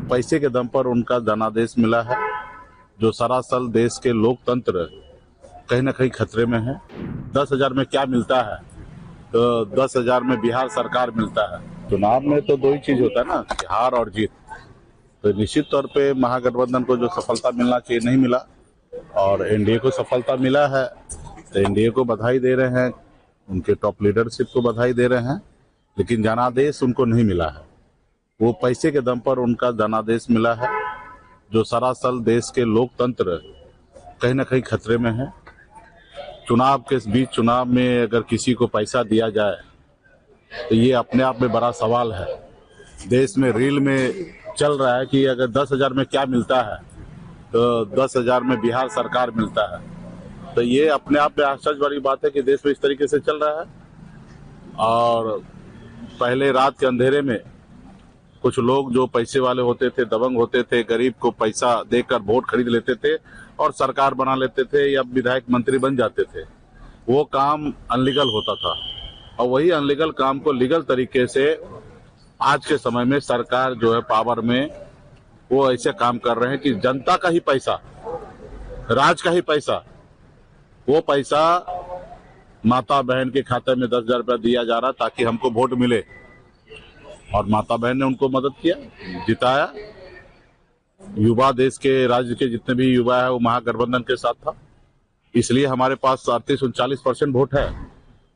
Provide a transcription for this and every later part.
पैसे के दम पर उनका जनादेश मिला है, जो सरासल देश के लोकतंत्र कहीं ना कहीं खतरे में है। 10,000 में क्या मिलता है, तो 10,000 में बिहार सरकार मिलता है। चुनाव में तो दो ही चीज होता है ना, हार और जीत। तो निश्चित तौर पे महागठबंधन को जो सफलता मिलना चाहिए नहीं मिला, और एनडीए को सफलता मिला है। तो एनडीए को बधाई दे रहे हैं, उनके टॉप लीडरशिप को बधाई दे रहे हैं, लेकिन जनादेश उनको नहीं मिला है। वो पैसे के दम पर उनका जनादेश मिला है, जो सरासल देश के लोकतंत्र कहीं ना कहीं खतरे में है। चुनाव के बीच चुनाव में अगर किसी को पैसा दिया जाए तो ये अपने आप में बड़ा सवाल है। देश में रील में चल रहा है कि अगर 10,000 में क्या मिलता है, तो 10,000 में बिहार सरकार मिलता है। तो ये अपने आप में आश्चर्य वाली बात है कि देश में इस तरीके से चल रहा है। और पहले रात के अंधेरे में कुछ लोग जो पैसे वाले होते थे, दबंग होते थे, गरीब को पैसा देकर वोट खरीद लेते थे और सरकार बना लेते थे या विधायक मंत्री बन जाते थे। वो काम अनलीगल होता था, और वही अनलीगल काम को लीगल तरीके से आज के समय में सरकार जो है पावर में, वो ऐसे काम कर रहे हैं कि जनता का ही पैसा, राज का ही पैसा, वो पैसा माता बहन के खाते में 10,000 रुपया दिया जा रहा ताकि हमको वोट मिले। और माता बहन ने उनको मदद किया, जिताया। युवा, देश के राज्य के जितने भी युवा है वो महागठबंधन के साथ था, इसलिए हमारे पास 38-39% वोट है।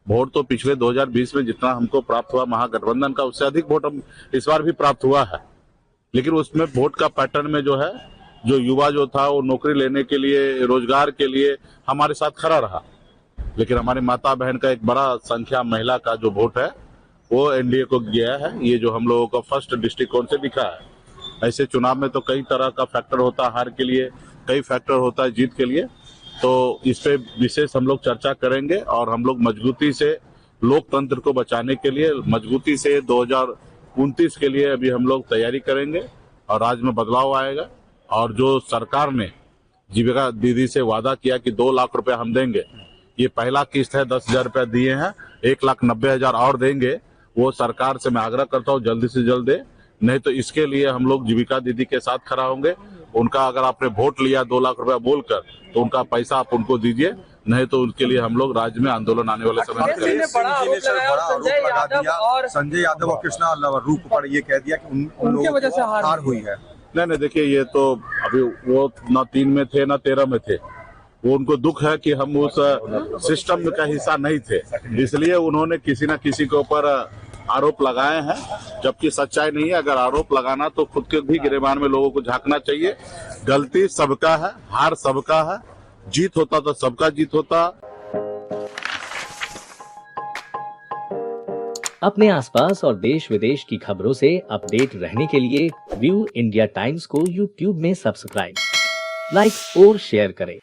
वोट तो पिछले 2020 में जितना हमको प्राप्त हुआ महागठबंधन का, उससे अधिक वोट हम इस बार भी प्राप्त हुआ है। लेकिन उसमें वोट का पैटर्न में जो है, जो युवा जो था वो नौकरी लेने के लिए, रोजगार के लिए हमारे साथ खड़ा रहा। लेकिन हमारी माता बहन का एक बड़ा संख्या महिला का जो वोट है वो एनडीए को गया है। ये जो हम लोगों का फर्स्ट दृष्टिकोण से दिखा है। ऐसे चुनाव में तो कई तरह का फैक्टर होता है, हार के लिए कई फैक्टर होता है, जीत के लिए। तो इस पे विशेष हम लोग चर्चा करेंगे, और हम लोग मजबूती से लोकतंत्र को बचाने के लिए, मजबूती से 2029 के लिए अभी हम लोग तैयारी करेंगे, और राज्य में बदलाव आएगा। और जो सरकार ने जीविका दीदी से वादा किया कि 2 लाख रुपया हम देंगे, ये पहला किस्त है, 10,000 रुपया दिए हैं, 1,90,000 और देंगे। वो सरकार से मैं आग्रह करता हूँ जल्दी से जल्द दे, नहीं तो इसके लिए हम लोग जीविका दीदी के साथ खड़ा होंगे। उनका अगर आपने वोट लिया 2 लाख रुपया बोलकर, तो उनका पैसा आप उनको दीजिए, नहीं तो उनके लिए हम लोग राज्य में आंदोलन आने वाले समय में करेंगे। संजय यादव और कृष्णा रूप पर ये कह दिया कि उनके वजह से हार हुई है। नहीं, देखिए, ये तो अभी वो ना 3 में थे ना 13 में थे। वो उनको दुख है कि हम उस सिस्टम का हिस्सा नहीं थे, इसलिए उन्होंने किसी न किसी के ऊपर आरोप लगाए हैं, जबकि सच्चाई नहीं है। अगर आरोप लगाना तो खुद के भी गिरेबान में लोगों को झांकना चाहिए। गलती सबका है, हार सबका है, जीत होता तो सबका जीत होता। अपने आसपास और देश विदेश की खबरों से अपडेट रहने के लिए व्यू इंडिया टाइम्स को यूट्यूब में सब्सक्राइब, लाइक और शेयर करें।